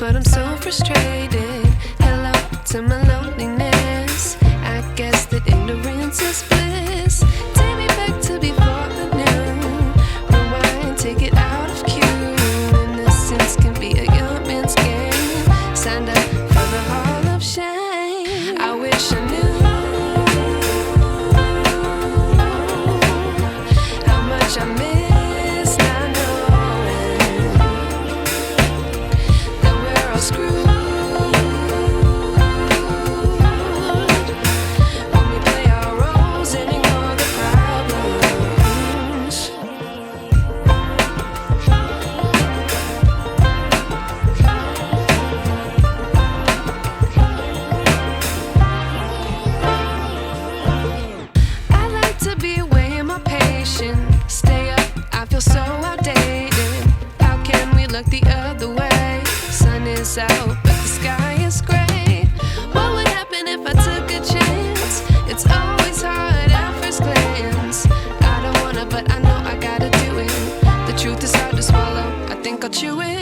but I'm so frustrated. Hello to my loneliness. I guess that ignorance is bliss. Take me back to before I knew. Rewind, take it out of cue. Innocence can be a young man's game. Signed up for the hall of shame. I wish I knew how much I miss not knowing that we're all screwed when we play our roles and ignore the problems. I like to be away in my patience. Stay up, I feel so outdated. How can we look the other way? Sun is out, but the sky is gray. What would happen if I took a chance? It's always hard at first glance. I don't wanna, but I know I gotta do it. The truth is hard to swallow, I think I'll chew it.